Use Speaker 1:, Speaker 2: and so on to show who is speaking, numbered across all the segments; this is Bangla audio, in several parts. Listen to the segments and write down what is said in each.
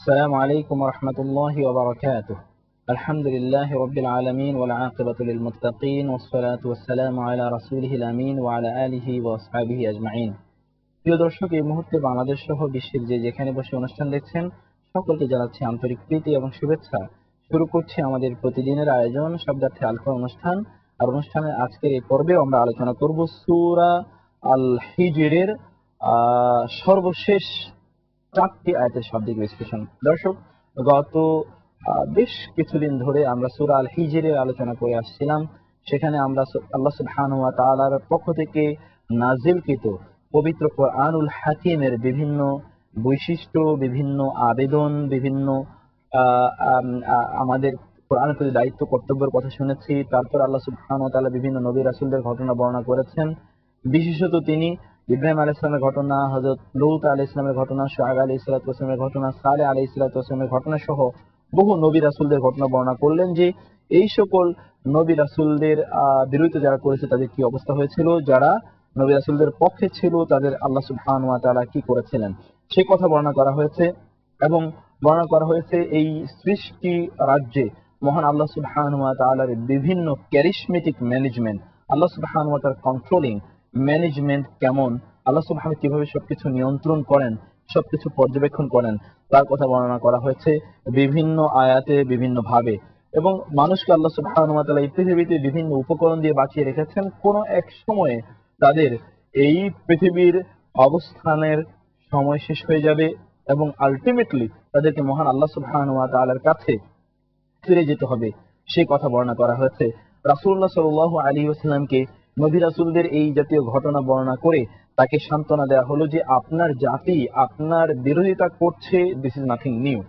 Speaker 1: السلام عليكم ورحمة الله وبركاته. الحمد لله رب العالمين والعاقبة للمتقين والصلاة والسلام على رسوله الأمين وعلى آله وأصحابه أجمعين. প্রিয় দর্শক, এই মুহূর্তে বাংলাদেশ সহ বিশ্বের যেখানে বসে অনুষ্ঠান দেখছেন সকলকে জানাচ্ছি আন্তরিক প্রীতি এবং শুভেচ্ছা। শুরু করছি আমাদের প্রতিদিনের আয়োজন শব্দার্থে আলফা অনুষ্ঠান। আর অনুষ্ঠানের আজকের এই পর্বে আমরা আলোচনা করব সূরা আল হিজরের সর্বশেষ 4টি আয়াতের শাব্দিক বিশ্লেষণ। দর্শক, গত বেশ কিছুদিন ধরে আমরা সূরা আল হিজরের আলোচনা করে আসছিলাম। সেখানে আমরা আল্লাহ সুবহানাহু ওয়া তাআলার পক্ষ থেকে নাজিলকৃত পবিত্র কোরআনুল হাকিমের বিভিন্ন বৈশিষ্ট্য, বিভিন্ন আবেদন, বিভিন্ন আমাদের কোরআনের প্রতি দায়িত্ব কর্তব্যের কথা শুনেছি। তারপর আল্লাহ সুবহানাহু ওয়া তাআলা বিভিন্ন নবী রাসূলদের ঘটনা বর্ণনা করেছেন। বিশেষত তিনি ইব্রাহিম আলাইহিস সালামের ঘটনা, হযরত লূত আলাইহিস সালামের ঘটনা, শুআয়ব আলাইহিস সালামের ঘটনা, সালেহ আলাইহিস সালামের ঘটনা সহ বহু নবী রাসূলদের ঘটনা বর্ণনা করলেন যে এই সকল নবী রাসূলদের বিরোধিতা যারা করেছে তাদের কি অবস্থা হয়েছিল, যারা নবী রাসূলদের পক্ষে ছিল তাদের আল্লাহ সুবহানাহু ওয়া তাআলা কি করেছিলেন সেই কথা বর্ণনা করা হয়েছে। এবং বর্ণনা করা হয়েছে এই সৃষ্টি রাজ্যে মহান আল্লাহ সুবহানাহু ওয়া তাআলার বিভিন্ন ক্যারিশমেটিক ম্যানেজমেন্ট, আল্লাহ সুবহানাহু ওয়া তাআলার কন্ট্রোলিং ম্যানেজমেন্ট কেমন, আল্লাহ সুবহানাহু কিভাবে সবকিছু নিয়ন্ত্রণ করেন, সবকিছু পর্যবেক্ষণ করেন তার কথা বর্ণনা করা হয়েছে বিভিন্ন আয়াতে বিভিন্ন ভাবে। এবং মানুষকে আল্লাহ সুবহানাহু ওয়া তাআলা এই পৃথিবীতে বিভিন্ন উপকরণ দিয়ে বাঁচিয়ে রেখেছেন। কোনো এক সময়ে তাদের এই পৃথিবীর অবস্থানের সময় শেষ হয়ে যাবে এবং আলটিমেটলি তাদেরকে মহান আল্লাহ সুবহানাহু ওয়া তাআলার কাছে ফিরে যেতে হবে, সেই কথা বর্ণনা করা হয়েছে। রাসূলুল্লাহ সাল্লাল্লাহু আলাইহি ওয়াসাল্লামকে নবী রাসূলদের এই জাতীয় ঘটনা বর্ণনা করে তাকে সান্ত্বনা দেওয়া হলো যে আপনার জাতি আপনার বিরোধিতা করছে, দিস ইজ নাথিং নিউ,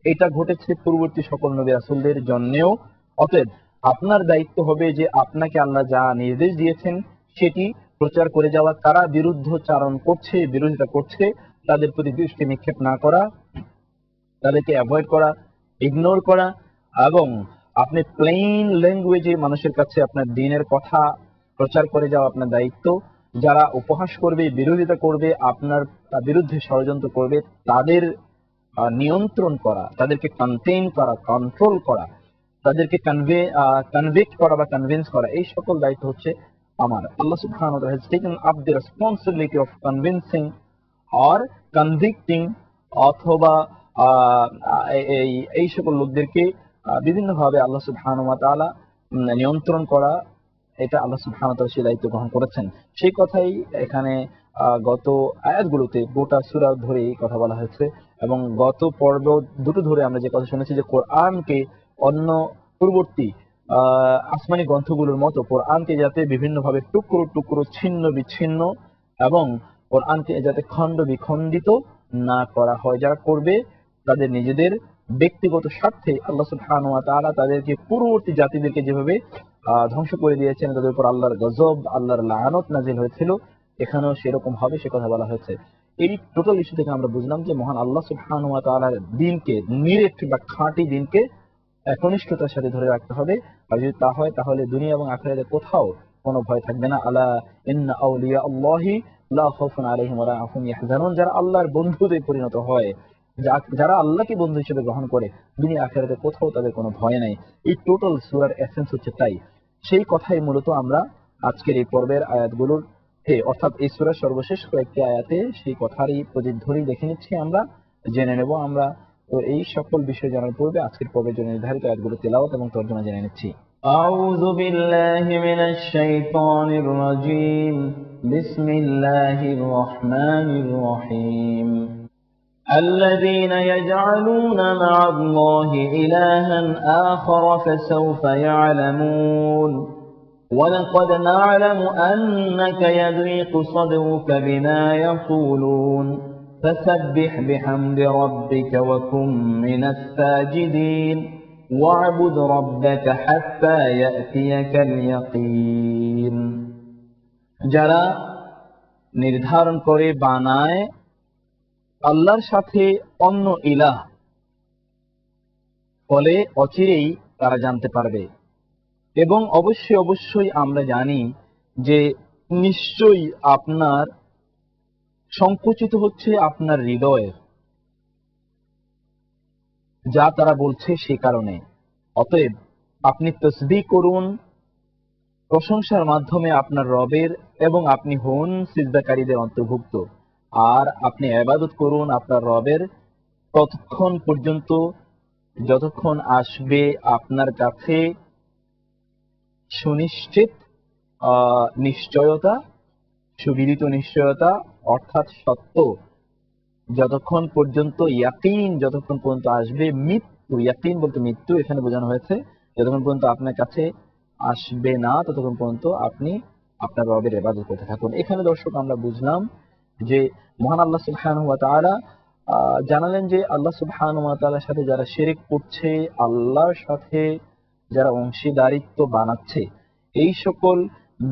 Speaker 1: এটা ঘটেছে পূর্ববর্তী সকল নবী রাসূলদের জন্যেও। অতএব আপনার দায়িত্ব হবে যে আপনাকে আল্লাহ যা নির্দেশ দিয়েছেন সেটি প্রচার করে যাওয়া। তারা বিরুদ্ধচারণ করছে, বিরোধিতা করছে, তাদের প্রতি দৃষ্টি নিক্ষেপ না করা, তাদেরকে অ্যাভয়েড করা, ইগনোর করা, এবং আপনি প্লেন ল্যাঙ্গুয়েজে মানুষের কাছে আপনার দ্বীনের কথা প্রচার করে যাওয়া আপনার দায়িত্ব। যারা উপহাস করবে, বিরোধিতা করবে, আপনার বিরুদ্ধে ষড়যন্ত্র করবে, তাদের নিয়ন্ত্রণ করা, তাদেরকে কন্টেইন করা, কন্ট্রোল করা, তাদেরকে কনভিক্ট করা বা কনভিন্স করা, এই সকল দায়িত্ব হচ্ছে আমার। আল্লাহ সুবহানাহু ওয়া তাআলা has taken up the responsibility of convincing or convicting, অথবা এই সকল লোকদেরকে বিভিন্নভাবে আল্লাহ সুবহানাহু ওয়া তাআলা নিয়ন্ত্রণ করা, এটা আল্লাহ সুবহানাহু ওয়া তাআলা সেই দায়িত্ব গ্রহণ করেছেন। সেই কথাই এখানে গত আয়াতগুলোতে গোটা সূরা ধরে এই কথা বলা হয়েছে। এবং গত পর্ব দুটো ধরে আমরা যে কথা শুনেছি যে কোরআনকে অন্য পূর্ববর্তী আসমানি গ্রন্থগুলোর মতো কোরআনকে যাতে বিভিন্নভাবে টুকরো টুকরো ছিন্ন বিচ্ছিন্ন এবং কোরআনকে যাতে খণ্ড বিখণ্ডিত না করা হয়, যারা করবে তাদের নিজেদের ব্যক্তিগত স্বার্থে আল্লাহ সুবহানাহু ওয়া তাআলা তাদেরকে পূর্ববর্তী জাতিদেরকে যেভাবে ধ্বংস করে দিয়েছেন, তাদের উপর আল্লাহর গজব, আল্লাহর লাআনত নাজিল হয়েছিল, এখানেও সেরকম হবে সে কথা বলা হয়েছে। এই টোটাল ইস্যু থেকে আমরা বুঝলাম যে মহান আল্লাহ সুবহানাহু ওয়া তাআলার দ্বীনকে, নিরেট বা খাঁটি দ্বীনকে একনিষ্ঠতার সাথে ধরে রাখতে হবে। আর যদি তা হয় তাহলে দুনিয়া এবং আখিরাতে কোথাও কোনো ভয় থাকবে না। আলা ইন্না আউলিয়া আল্লাহি লা খাউফুন আলাইহিম ওয়া লা হুম ইয়াহজানুন, যারা আল্লাহর বন্ধুতে পরিণত হয়, যারা আল্লাহকে বন্ধু হিসেবে গ্রহণ করে, দুনিয়া আখিরাতে কোথাও তাদের কোনো ভয় নাই। এই টোটাল সূরার এসেন্স হচ্ছে তাই। সেই কথাই মূলত আমরা আজকের এই পর্বের আয়াতগুলোর অর্থাৎ এই সূরার সর্বশেষ কয়েকটি আয়াতে সেই কথারই প্রতিধ্বনি দেখে নিচ্ছি, আমরা জেনে নেব। আমরা তো এই সকল বিষয় জানার পূর্বে আজকের পর্বের জন্য নির্ধারিত আয়াতগুলো তেলাওয়াত এবং তর্জমা জেনে নিচ্ছি। আউযু বিল্লাহি মিনাশ শাইতানির রাজীম। বিসমিল্লাহির রহমানির রহিম। الذين يجعلون مع الله إلها آخر فسوف يعلمون ولقد نعلم أنك يضيق صدرك بما يقولون فسبح بحمد ربك وكن من الساجدين واعبد ربك حتى يأتيك اليقين। যারা নির্ধারণ করে বানায় আল্লাহর সাথে অন্য ইলাহ, ফলে অচিরেই তারা জানতে পারবে। এবং অবশ্যই অবশ্যই আমরা জানি যে নিশ্চয়ই আপনার সংকুচিত হচ্ছে আপনার হৃদয়, যা তারা বলছে সে কারণে। অতএব আপনি তাসবিহ করুন প্রশংসার মাধ্যমে আপনার রবের, এবং আপনি হন সিজদাকারীদের অন্তর্ভুক্ত। আর আপনি ইবাদত করুন আপনার রবের ততক্ষণ পর্যন্ত যতক্ষণ আসবে আপনার কাছে সুনিশ্চিত নিশ্চয়তা, সুবিদিত নিশ্চয়তা অর্থাৎ সত্য, যতক্ষণ পর্যন্ত ইয়াকিন, যতক্ষণ পর্যন্ত আসবে মৃত্যু। ইয়াকিন বলতে মৃত্যু এখানে বোঝানো হয়েছে। যতক্ষণ পর্যন্ত আপনার কাছে আসবে না ততক্ষণ পর্যন্ত আপনি আপনার রবের ইবাদত করতে থাকুন। এখানে দর্শক আমরা বুঝলাম যে মহান আল্লাহ সুবহানাহু ওয়া তাআলা জানালেন যে আল্লাহ সুবহানাহু ওয়া তাআলার সাথে যারা শিরক করছে, আল্লাহর সাথে যারা অংশীদারিত্ব বানাচ্ছে, এই সকল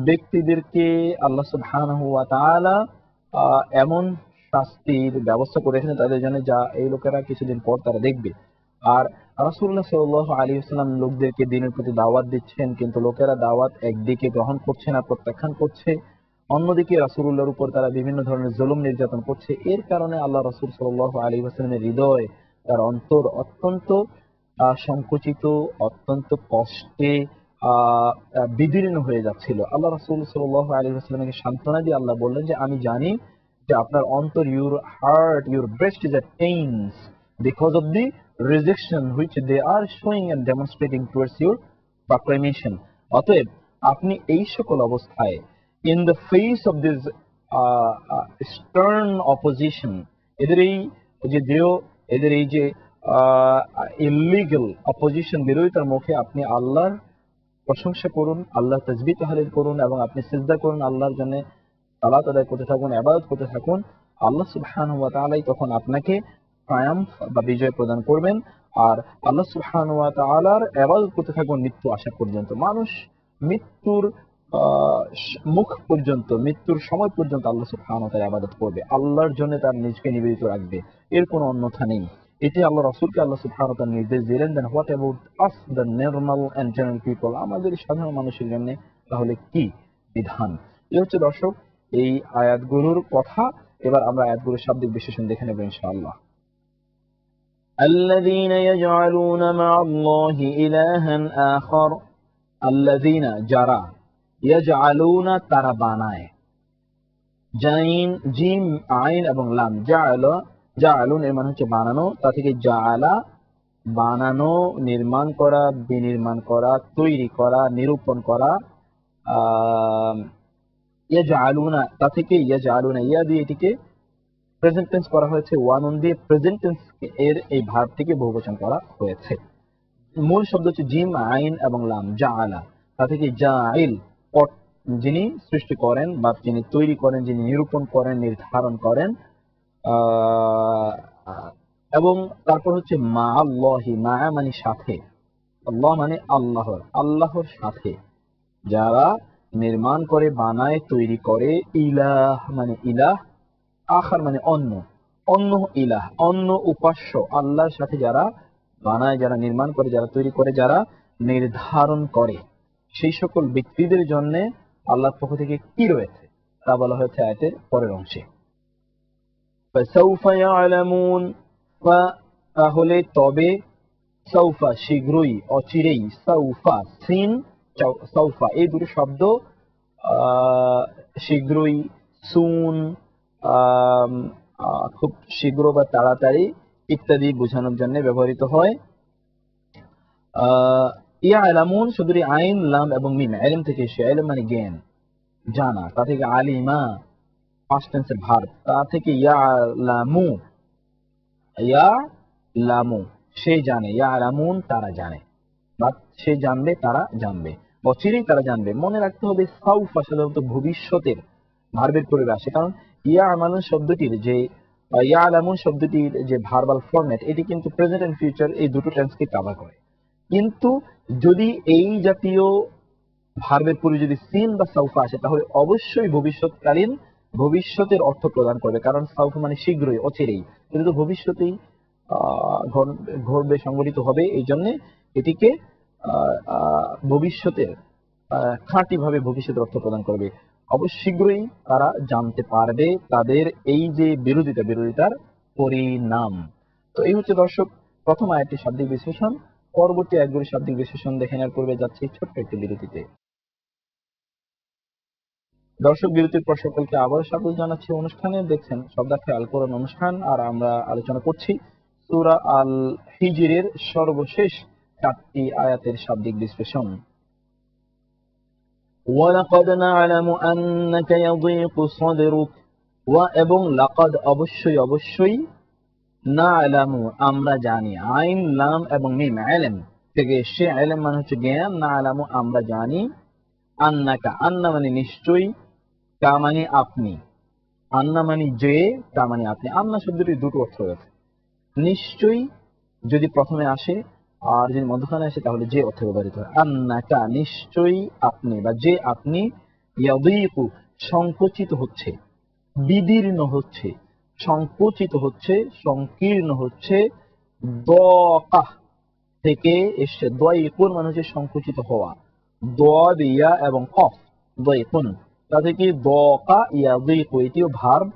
Speaker 1: ব্যক্তিদেরকে আল্লাহ সুবহানাহু ওয়া তাআলা এমন শাস্তির ব্যবস্থা করে রেখেছেন তাদের জন্য, যা এই লোকেরা কিছুদিন পর তারা দেখবে। আর রাসূলুল্লাহ সাল্লাল্লাহু আলাইহি ওয়াসাল্লাম লোকদেরকে দ্বীনের প্রতি দাওয়াত দিচ্ছেন, কিন্তু লোকেরা দাওয়াত একদিকে গ্রহণ করছে না, প্রত্যাখ্যান করছে, অন্যদিকে রাসূলুল্লাহর উপর তারা বিভিন্ন ধরনের জুলুম নির্যাতন করছে। এর কারণে আল্লাহ রাসূল সাল্লাল্লাহু আলাইহি ওয়াসাল্লামের হৃদয়, তার অন্তর অত্যন্ত সংকুচিত, অত্যন্ত কষ্টে বিদীর্ণ হয়ে যাচ্ছিল। আল্লাহ রাসূল সাল্লাল্লাহু আলাইহি ওয়াসাল্লামকে সান্ত্বনা দিয়ে আল্লাহ বললেন যে আমি জানি যে আপনার অন্তর, your heart, your breast is at pains because of the rejection which they are showing and demonstrating towards your proclamation. অতএব আপনি এই সকল অবস্থায়, in the face of this stern opposition, এদের এই যে দেহ, এদের এই যে ইলিগাল অপোজিশন, বিরোধিতার মুখে আপনি আল্লাহর প্রশংসা করুন, আল্লাহ তাসবিহ তাহলিল করুন, এবং আপনি সিজদা করুন, আল্লাহর জন্য সালাত আদায় করতে থাকুন, ইবাদত করতে থাকুন। আল্লাহ সুবহানাহু ওয়া তাআলাই তখন আপনাকে ট্রায়াম্ফ বা বিজয় প্রদান করবেন। আর আল্লাহ সুবহানাহু ওয়া তাআলার ইবাদত করতে থাকুন মৃত্যু আসা পর্যন্ত। মানুষ মৃত্যুর মুখ পর্যন্ত, মৃত্যুর সময় পর্যন্ত আল্লাহ সুবহানাহু ওয়া তাআলা ইবাদত করবে, আল্লাহর জন্য তার নিজকে নিবেদিত রাখবে, এর কোনো অন্যথা নেই। এটি আল্লাহ রাসূলকে আল্লাহ সুবহানাহু ওয়া তাআলা নির্দেশ দিলেন। Then what about us the normal and general people, আমাদের সাধারণ মানুষের জন্য তাহলে কি বিধান? এই হচ্ছে দর্শক এই আয়াতগুলোর কথা। এবার আমরা আয়াতগুলোর শাব্দিক বিশ্লেষণ দেখে নেব ইনশাআল্লাহ। الذين يجعلون مع الله إلها آخر, الذين যারা, ইয়াজআলুনা তারা বানায়, জাইন জিম আইন এবং লাম, জাআলুন এর মানে হচ্ছে বানানো, তা থেকে জাআলা বানানো, নির্মাণ করা, বিনির্মাণ করা, তৈরি করা, নিরূপণ করা। ইয়াজআলুনা তা থেকে ইয়াজআলুনা ইয়া দিয়ে এটিকে প্রেজেন্ট টেন্স করা হয়েছে, ওয়ানুন দিয়ে প্রেজেন্ট টেন্স এর এই ভার্ব থেকে বহুবচন করা হয়েছে। মূল শব্দ হচ্ছে জিম আইন এবং লাম, জাআলা তা থেকে জাইল, যিনি সৃষ্টি করেন বা যিনি তৈরি করেন, যিনি নিরূপণ করেন, নির্ধারণ করেন। এবং তারপর হচ্ছে মা আল্লাহি, মা মানে সাথে, আল্লাহ মানে আল্লাহর, আল্লাহর সাথে যারা নির্মাণ করে, বানায়, তৈরি করে। ইলাহ মানে ইলাহ, আখার মানে অন্য, অন্য ইলাহ, অন্য উপাস্য, আল্লাহর সাথে যারা বানায়, যারা নির্মাণ করে, যারা তৈরি করে, যারা নির্ধারণ করে, সেই সকল ব্যক্তিদের জন্য আল্লাহর পক্ষ থেকে কি রয়েছে তা বলা হয়েছে আয়াতের পরের অংশে। ফাসাউফা ইয়ালামুন, তাহলে তবে, সাউফা শীঘ্রই, অচিরেই, সাউফা সিন সাউফা এই দুটো শব্দ শীঘ্রই, সুন খুব শীঘ্র বা তাড়াতাড়ি ইত্যাদি বোঝানোর জন্য ব্যবহৃত হয়। ইয়ালামুন শব্দটি আইন, লাম এবং মিম, ইলম থেকে এসে, ইলম মানে জ্ঞান, জানা, তা থেকে আলিমা পাস্ট টেন্সের ভার্ব, তা থেকে ইয়ালামু, ইয়ালামু সে জানে, ইয়ালামুন তারা জানে, বা সে জানবে, তারা জানবে, অচিরেই তারা জানবে। মনে রাখতে হবে সাউফা সাধারণত ভবিষ্যতের ভার্বের পরে আসে, কারণ ইয়ালামুন শব্দটির যে ইয়ালামুন শব্দটির যে ভার্বাল ফরম্যাট, এটি কিন্তু প্রেজেন্ট এন্ড ফিউচার এই দুটো টেন্সকে কভার করে। কিন্তু যদি এই জাতীয় ভার্বের পরে যদি সিন বা সাউফা আসে, তাহলে অবশ্যই ভবিষ্যৎকালীন, ভবিষ্যতের অর্থ প্রদান করবে, কারণ সাউফা মানে শীঘ্রই, অচিরেই, এটা তো ভবিষ্যতেই ঘটবে, সংঘটিত হবে। এই জন্য এটিকে ভবিষ্যতের খাঁটি ভাবে ভবিষ্যতের অর্থ প্রদান করবে। অবশ্য শীঘ্রই তারা জানতে পারবে তাদের এই যে বিরোধিতার পরিণাম। তো এই হচ্ছে দর্শক প্রথম আয়াতটি শাব্দিক বিশ্লেষণ, পরবর্তী আয়াতগুলির শাব্দিক বিশ্লেষণ দেখে নেওয়ার পূর্বে যাচ্ছি ছোট্ট একটি বিরতিতে। দর্শক, বিরতির পর সকলকে আবার স্বাগত জানাচ্ছি অনুষ্ঠানে। দেখছেন শব্দার্থে আল কোরআন অনুষ্ঠান, আর আমরা আলোচনা করছি সূরা আল হিজরের সর্বশেষ 4টি আয়াতের শাব্দিক বিশ্লেষণ। ওয়ালাকাদ না'লামু আন্নাকা ইয়াযীকু সাদরুক, ওয়া এবং লাকাদ অবশ্যই অবশ্যই, না'লামু আমরা জানি, আইন লাম এবং মিম ইলম থেকে এসে, ইলম মানে হচ্ছে জ্ঞান, না'লামু আমরা জানি, আন্নাকা আন্না মানে নিশ্চয়ই, কা মানে আপনি, আন্না মানে যে, কা মানে আপনি। আন্না শব্দটির দুটো অর্থ রয়েছে। নিশ্চয়ই যদি প্রথমে আসে, আর যদি মধ্যখানে আসে তাহলে যে অর্থে ব্যবহৃত হয়। আন্নাকা নিশ্চয়ই আপনি, বা যে আপনি, ইয়াযীকু সংকুচিত হচ্ছে, বিদীর্ণ হচ্ছে, সংকুচিত হচ্ছে, সংকীর্ণ হচ্ছে, দাকা থেকে এসে, দায়কুন মানে হচ্ছে সংকুচিত হওয়া, দাদ ইয়া এবং কফ দায়কুন, তা থেকে দাকা ইয়াযীকু, এটিও ভার্ব,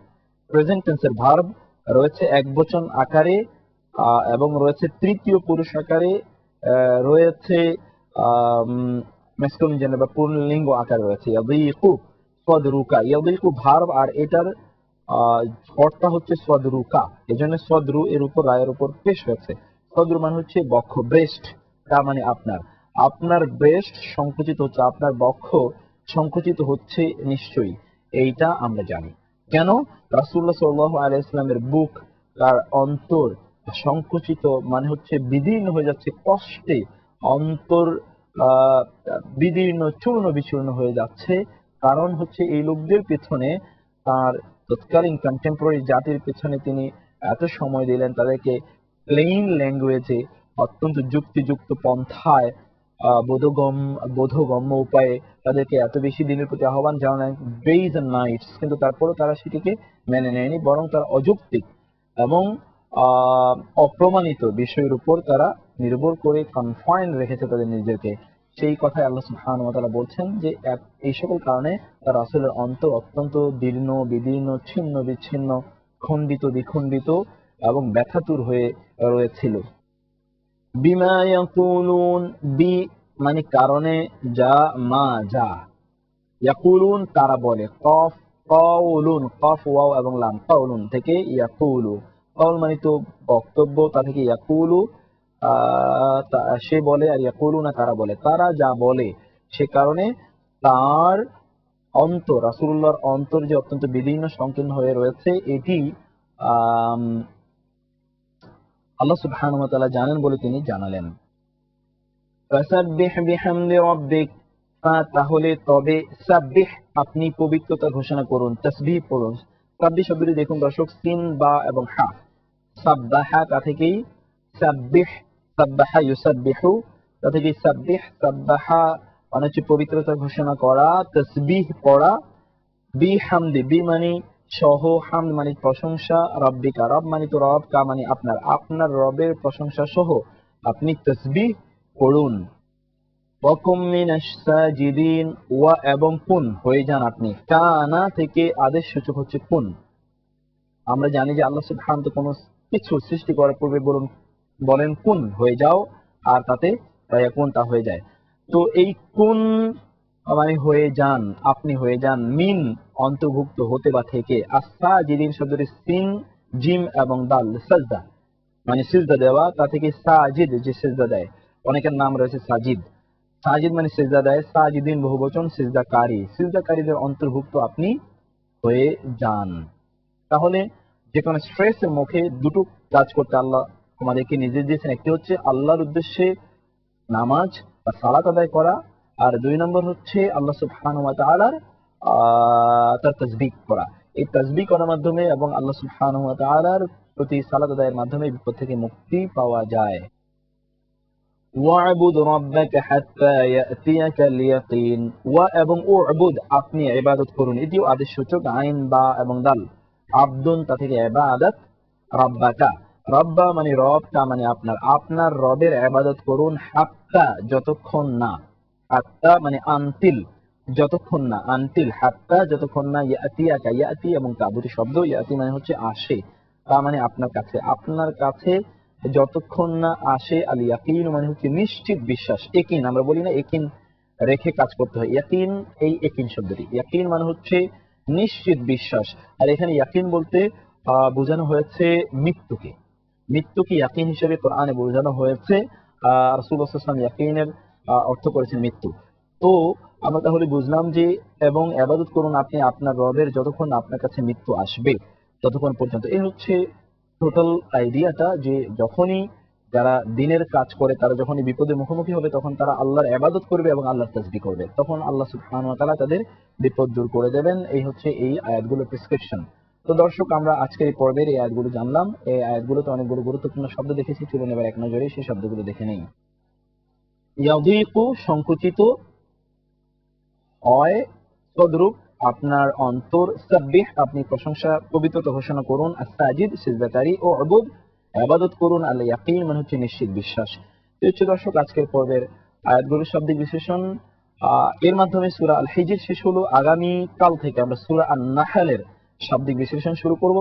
Speaker 1: প্রেজেন্ট টেন্সের ভার্ব, রয়েছে একবচন আকারে এবং রয়েছে তৃতীয় পুরুষ আকারে, রয়েছে ম্যাসকুলিন জেন্ডার বা পুল্লিঙ্গ আকারে রয়েছে। ইয়াযীকু সাদরুকা, ইয়াযীকু ভার্ব, আর এটার কর্তা হচ্ছে সদরুকা, এজন্য সদরু এর উপর রায়ের উপর পেশ হয়েছে। সদরু মানে হচ্ছে বক্ষ, ব্রেস্ট, তার মানে আপনার, আপনার ব্রেস্ট সংকুচিত হচ্ছে, আপনার বক্ষ সংকুচিত হচ্ছে নিশ্চয়ই, এইটা আমরা জানি। কেন? রাসূলুল্লাহ সাল্লাল্লাহু আলাইহি ওয়াসাল্লামের বুক, তার অন্তর সংকুচিত মানে হচ্ছে বিদীর্ণ হয়ে যাচ্ছে, কষ্টে অন্তর বিদীর্ণ চূর্ণ বিচূর্ণ হয়ে যাচ্ছে। কারণ হচ্ছে এই লোকদের পেছনে, তার তৎকালীন কন্টেম্পোরারি জাতির পেছনে তিনি এত সময় দিলেন, তাদেরকে প্লেইন ল্যাঙ্গুয়েজে, অত্যন্ত যুক্তিযুক্ত পন্থায়, বোধগম্য উপায়ে তাদেরকে এত বেশি দিনের প্রতি আহ্বান জানালেন, ডেইজ এন্ড নাইটস, কিন্তু তারপরও তারা সেটিকে মেনে নেয়নি, বরং তারা অযৌক্তিক এবং অপ্রমাণিত বিষয়ের উপর তারা নির্ভর করে কনফাইন রেখেছে তাদের নিজেকে। সেই কথায় আল্লাহ সুবহানাহু ওয়া তাআলা বলছেন যে এই সকল কারণে তার রাসূলের অন্তর অত্যন্ত দীর্ণ বিদীর্ণ, ছিন্ন বিচ্ছিন্ন, খণ্ডিত বিখণ্ডিত এবং ব্যথাতুর হয়ে রয়েছিল। বিমা ইয়াকুলুন, বি মানে কারণে, যা মা যা, ইয়াকুলুন তারা বলে, কফ কাউলুন, কফ ওয়াও এবং লাম, কাউলুন থেকে ইয়াকুলু, কাউল মানে তো বক্তব্য, তা থেকে ইয়াকুলু সে বলে, আর ইয়াকুলুনা তারা বলে, তারা যা বলে সে কারণে তার অন্তর, রাসূলুল্লাহর অন্তর যে অত্যন্ত বিদীর্ণ সংকীর্ণ হয়ে রয়েছে, এটি আল্লাহ সুবহানাহু ওয়া তাআলা জানেন বলে তিনি জানালেন। ফাসাব্বিহ বিহামদি রাব্বিক, তাহলে তবে, সাব্বিহ আপনি পবিত্রতা ঘোষণা করুন, তাসবিহ পড়ুন। সাব্বিহ শব্দটি দেখুন দর্শক, সিন বা এবং হা, সাব্বাহা তা থেকেই সাব্বিহ, সাব্বাহা ইউসাব্বিহু, তা থেকেই সাব্বিহ, সাব্বাহা মানে হচ্ছে পবিত্রতা ঘোষণা করা, তাসবিহ পড়া, বিহামদি বি মানে সহ, হামদ মানে প্রশংসা, রাব্বিকা রব মানে তো রব, কা মানে আপনার, আপনার রবের প্রশংসা সহ আপনি তাসবিহ পড়ুন। ওয়াকুম মিনাশ সাজিদিন, ওয়া এবং কুন হয়ে যান আপনি, কানা থেকে আদেশ সূচক হচ্ছে কুন। আমরা জানি যে আল্লাহ সুবহানাহু ওয়া তাআলা কোনো কিছু সৃষ্টি করার পূর্বে বলেন কুন হয়ে যাও, আর তাতে ফায়াকুন তা হয়ে যায়। তো এই কুন মানে হয়ে যান, আপনি হয়ে যান, মিন অন্তর্ভুক্ত হতে বা থেকে, আস-সাজিদিন শব্দটি সিন জিম এবং দাল, সাজদা মানে সিজদা দেওয়া, তা থেকে সাজিদ যে সিজদা দেয়, অনেকের নাম রয়েছে সাজিদ, সাজিদ মানে সিজদা দেয়, সাজিদিন বহুবচন, সিজদাকারী, সিজদাকারীদের অন্তর্ভুক্ত আপনি হয়ে যান। তাহলে যে কোনো স্ট্রেসের মুখে দুটো কাজ করতে আল্লাহ আমাদেরকে নির্দেশ দিয়েছেন, একটি হচ্ছে আল্লাহর উদ্দেশ্যে নামাজ বা সালাত আদায় করা, আর 2 নম্বর হচ্ছে আল্লাহ সুবহানাহু ওয়া তাআলার তার তাসবিহ করা। এই তাসবিহ করার মাধ্যমে এবং আল্লাহ সুবহানাহু ওয়া তাআলার প্রতি সালাত আদায়ের মাধ্যমে বিপদ থেকে মুক্তি পাওয়া যায়। ওয়া'বুদ রাব্বাকা হাত্তা ইয়াতিয়াকাল ইয়াকিন, ওয়া এবং উ'বুদ আপনি ইবাদত করুন, এটিও আদেশ সূচক, আইন বা এবং দাল, আবদুন তা থেকে ইবাদত, রাব্বাকা রব্বা মানে রব, তা মানে আপনার, আপনার রবের ইবাদত করুন, হাত্তা যতক্ষণ না, হাত্তা মানে আনতিল যতক্ষণ না, আনতিল হাত্তা যতক্ষণ না, ইয়াতিয়াকা ইয়াতি এবং তা দুটি শব্দ, ইয়াতি মানে হচ্ছে আসে, তা মানে আপনার কাছে, আপনার কাছে যতক্ষণ না আসে আল ইয়াকিন মানে হচ্ছে নিশ্চিত বিশ্বাস। একিন আমরা বলি না, একিন রেখে কাজ করতে হয়, ইয়াকিন এই একিন শব্দটি, ইয়াকিন মানে হচ্ছে নিশ্চিত বিশ্বাস। আর এখানে ইয়াকিন বলতে বোঝানো হয়েছে মৃত্যুকে। মৃত্যুকে ইয়াকিন হিসেবে কোরআনে বোঝানো হয়েছে। রাসূলুল্লাহ সাল্লাল্লাহু আলাইহি ওয়াসাল্লাম ইয়াকিনের অর্থ করেছেন মৃত্যু। তো আমরা তাহলে বুঝলাম যে এবং ইবাদত করুন আপনি আপনার রবের যতক্ষণ আপনার কাছে মৃত্যু আসবে ততক্ষণ পর্যন্ত। এই হচ্ছে টোটাল আইডিয়াটা, যে যখনই যারা দিনের কাজ করে তারা যখনই বিপদের মুখোমুখি হবে তখন তারা আল্লাহর ইবাদত করবে এবং আল্লাহর তাসবিহ করবে, তখন আল্লাহ সুবহানাহু ওয়া তাআলা তাদের বিপদ দূর করে দেবেন। এই হচ্ছে এই আয়াতগুলোর প্রেসক্রিপশন। তো দর্শক, আমরা আজকের এই পর্বের এই আয়াতগুলো জানলাম। এই আয়াতগুলোতে অনেকগুলো গুরুত্বপূর্ণ শব্দ দেখেছি, চলুন এবার এক নজরে সেই শব্দগুলো দেখে নেই। ইয়াযীকু সংকুচিত হয়, তদ্রূপ আপনার অন্তর, সাব্বিহ আপনি প্রশংসা পবিত্রতা ঘোষণা করুন, আস-সাজিদ সিজদাকারী, ও উবুদ ইবাদত করুন, আল ইয়াকিন মানে হচ্ছে নিশ্চিত বিশ্বাস। তো হচ্ছে দর্শক আজকের পর্বের আয়াতগুলোর শাব্দিক বিশ্লেষণ। এর মাধ্যমে সূরা আল হিজর শেষ হলো। আগামী কাল থেকে আমরা সূরা আন-নাহলের শাব্দিক বিশ্লেষণ শুরু করব।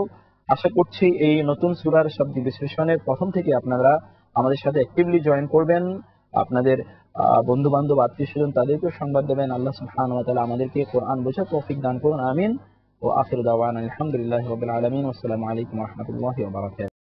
Speaker 1: আশা করছি এই নতুন সূরার শাব্দিক বিশ্লেষণের প্রথম থেকে আপনারা আমাদের সাথে অ্যাক্টিভলি জয়েন করবেন, আপনাদের বন্ধু বান্ধব আত্মীয় স্বজন তাদেরকেও সংবাদ দেবেন। আল্লাহ সুবহানাহু ওয়া তাআলা আমাদেরকে কোরআন বোঝার তৌফিক দান করুন, আমিন। ও আখিরু দাওয়ানা আলহামদুলিল্লাহি রাব্বিল আলামিন। আসসালামু আলাইকুম ওয়া রাহমাতুল্লাহি ওয়া বারাকাতুহু।